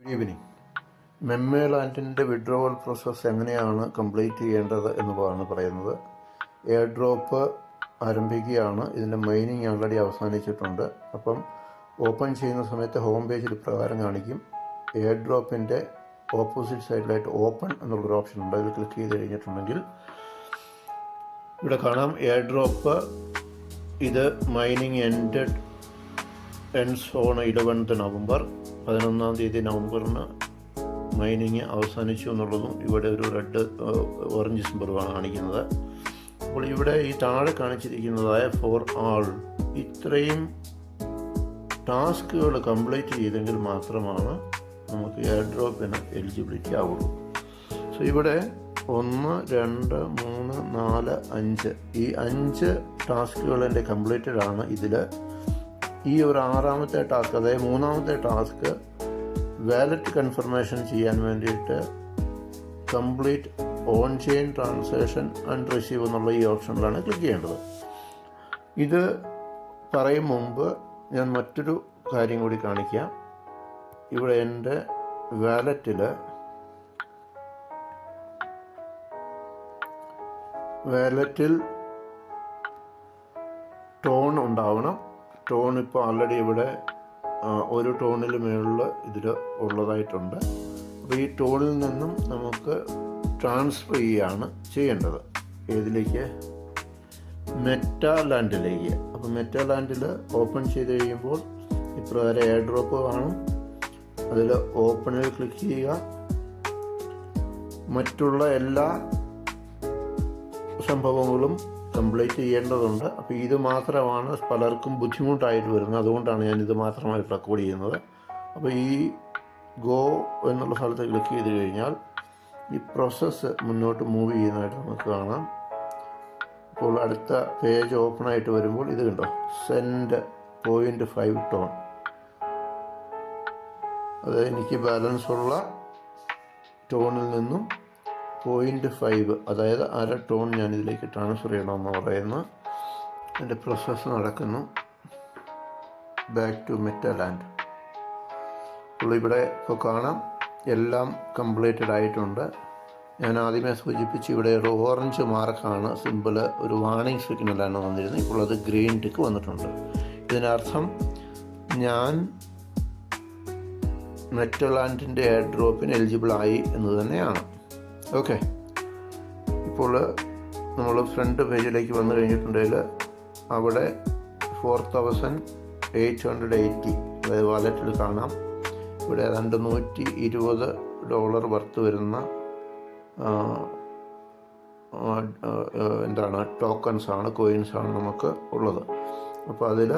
Good evening. മെമ്മേലാൻഡിൻ്റെ withdrawal process എങ്ങനെയാണ് complete ചെയ്യേണ്ടത് എന്നതാണ് പറയുന്നത്. എയർ ഡ്രോപ്പ് ആരംഭിക്കുകയാണ്. ഇതിൻ്റെ മൈനിങ് ഓൾറെഡി അവസാനിച്ചിട്ടുണ്ട്. അപ്പം ഓപ്പൺ ചെയ്യുന്ന സമയത്ത് ഹോം പേജിൽ പ്രകാരം കാണിക്കും. എയർ ഡ്രോപ്പിൻ്റെ ഓപ്പോസിറ്റ് സൈഡിലായിട്ട് ഓപ്പൺ എന്നുള്ളൊരു ഓപ്ഷൻ ഉണ്ട്. അതിൽ ക്ലിക്ക് ചെയ്ത് കഴിഞ്ഞിട്ടുണ്ടെങ്കിൽ ഇവിടെ കാണാം എയർ ഡ്രോപ്പ്. ഇത് mining ends on 11th November. 11-ാം തീയതി നവംബറിന് മൈനിങ് അവസാനിച്ചു എന്നുള്ളതും ഇവിടെ ഒരു റെഡ് ഓറഞ്ച് സിംബലുമാണ് കാണിക്കുന്നത്. അപ്പോൾ ഇവിടെ ഈ താഴെ കാണിച്ചിരിക്കുന്നതായ ഫോർ ആൾ ഇത്രയും ടാസ്കുകൾ കംപ്ലീറ്റ് ചെയ്തെങ്കിൽ മാത്രമാണ് നമുക്ക് എയർ ഡ്രോപ്പിന് എലിജിബിലിറ്റി ആവുള്ളൂ. സോ ഇവിടെ 1, 2, 3, 4, 5 ഈ 5 ടാസ്കുകൾ എൻ്റെ കംപ്ലീറ്റഡ് ആണ്. ഇതിൽ ഈ ഒരു 6ാമത്തെ ടാസ്ക്, അതായത് 3ാമത്തെ ടാസ്ക് വാലറ്റ് കൺഫർമേഷൻ ചെയ്യാൻ വേണ്ടിയിട്ട് complete on chain transaction and receive എന്നുള്ള ഈ ഓപ്ഷനിലാണ് ക്ലിക്ക് ചെയ്യേണ്ടത്. ഇത് പറയും മുമ്പ് ഞാൻ മറ്റൊരു കാര്യം കൂടി കാണിക്കാം. ഇവിടെ എൻ്റെ വാലറ്റിൽ ടോൺ ഉണ്ടാവണം. ടോൺ ഇപ്പോൾ ആൾറെഡി ഇവിടെ ഒരു ടോണിൽ മുകളിൽ ഇതിൽ ഉള്ളതായിട്ടുണ്ട്. അപ്പോൾ ഈ ടോണിൽ നിന്നും നമുക്ക് ട്രാൻസ്ഫർ ചെയ്യുകയാണ് ചെയ്യേണ്ടത്. ഏതിലേക്ക്? മെറ്റാലാൻഡിലേക്ക്. അപ്പോൾ മെറ്റാലാൻഡിൽ ഓപ്പൺ ചെയ്ത് കഴിയുമ്പോൾ ഇപ്രകാരം എയർ ഡ്രോപ്പ് കാണും. അതിൽ ഓപ്പണിൽ ക്ലിക്ക് ചെയ്യുക. മറ്റുള്ള എല്ലാ സംഭവങ്ങളും കംപ്ലീറ്റ് ചെയ്യേണ്ടതുണ്ട്. അപ്പോൾ ഇത് മാത്രമാണ് പലർക്കും ബുദ്ധിമുട്ടായിട്ട് വരുന്നത്. അതുകൊണ്ടാണ് ഞാൻ ഇത് മാത്രമായിട്ട് റെക്കോർഡ് ചെയ്യുന്നത്. അപ്പോൾ ഈ ഗോ എന്നുള്ള സ്ഥലത്ത് ക്ലിക്ക് ചെയ്ത് കഴിഞ്ഞാൽ ഈ പ്രോസസ്സ് മുന്നോട്ട് മൂവ് ചെയ്യുന്നതായിട്ട് നമുക്ക് കാണാം. അപ്പോൾ അടുത്ത പേജ് ഓപ്പൺ ആയിട്ട് വരുമ്പോൾ ഇത് കണ്ടോ, സെൻഡ് 0.5 ടോൺ. അത് എനിക്ക് ബാലൻസ് ഉള്ള ടോണിൽ നിന്നും 0.5 അതായത് 1/2 ടോൺ ഞാൻ ഇതിലേക്ക് ട്രാൻസ്ഫർ ചെയ്യണമെന്ന് പറയുന്നു. അതിൻ്റെ പ്രോസസ്സ് നടക്കുന്നു. Back to Metaland. അപ്പോൾ ഇവിടെ ഇപ്പോൾ കാണാം എല്ലാം കംപ്ലീറ്റഡ് ആയിട്ടുണ്ട്. ഞാൻ ആദ്യമേ സൂചിപ്പിച്ച് ഇവിടെ ഒരു ഓറഞ്ച് മാർക്കാണ് സിമ്പിൾ, ഒരു വാർണിംഗ് സിഗ്നലാണ് വന്നിരുന്നത്. ഇപ്പോൾ അത് ഗ്രീൻ ടിക്ക് വന്നിട്ടുണ്ട്. ഇതിനർത്ഥം ഞാൻ മെറ്റാലാൻഡിൻ്റെ എയർ ഡ്രോപ്പിന് എലിജിബിൾ ആയി എന്ന് തന്നെയാണ്. ഓക്കെ, ഇപ്പോൾ നമ്മൾ ഫ്രണ്ട് പേജിലേക്ക് വന്നു കഴിഞ്ഞിട്ടുണ്ടെങ്കിൽ അവിടെ 4,880 അതായത് വാലറ്റിൽ കാണാം. ഇവിടെ ഏതാണ്ട് $120 വർത്ത് വരുന്ന ടോക്കൺസാണ്, കോയിൻസാണ് നമുക്ക് ഉള്ളത്. അപ്പോൾ അതിൽ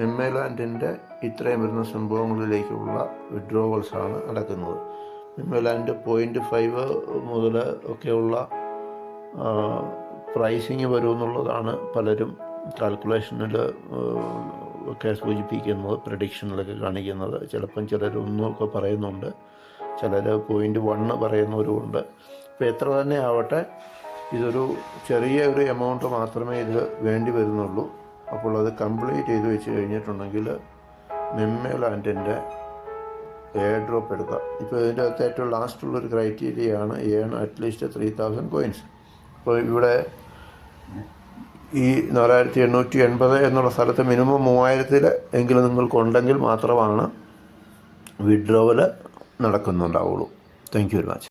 മെമ്മേലാൻഡിൻ്റെ ഇത്രയും വരുന്ന സംഭവങ്ങളിലേക്കുള്ള വിഡ്രോവൽസാണ് നടക്കുന്നത്. മെമ്മേലാൻഡ് 0.5 മുതൽ ഒക്കെയുള്ള പ്രൈസിങ് വരുമെന്നുള്ളതാണ് പലരും കാൽക്കുലേഷനിൽ ഒക്കെ സൂചിപ്പിക്കുന്നത്, പ്രഡിക്ഷനിലൊക്കെ കാണിക്കുന്നത്. ചിലപ്പം ചിലർ 1 പറയുന്നുണ്ട്, ചിലർ 0.1 പറയുന്നവരുമുണ്ട്. അപ്പോൾ എത്ര തന്നെ ആവട്ടെ, ഇതൊരു ചെറിയ ഒരു എമൗണ്ട് മാത്രമേ ഇതിൽ വേണ്ടി വരുന്നുള്ളൂ. അപ്പോൾ അത് കംപ്ലീറ്റ് ചെയ്ത് വെച്ച് കഴിഞ്ഞിട്ടുണ്ടെങ്കിൽ മെമ്മേലാൻഡിൻ്റെ എയർ ഡ്രോപ്പ് എടുക്കുക. ഇപ്പോൾ ഇതിൻ്റെ അകത്ത് ഏറ്റവും ലാസ്റ്റുള്ളൊരു ക്രൈറ്റീരിയയാണ് അറ്റ്ലീസ്റ്റ് 3,000 കോയിൻസ്. അപ്പോൾ ഇവിടെ ഈ 4,880 എന്നുള്ള സ്ഥലത്ത് മിനിമം 3,000 എങ്കിലും നിങ്ങൾക്കുണ്ടെങ്കിൽ മാത്രമാണ് വിഡ്രോവൽ നടക്കുന്നുണ്ടാവുള്ളൂ. Thank you very much.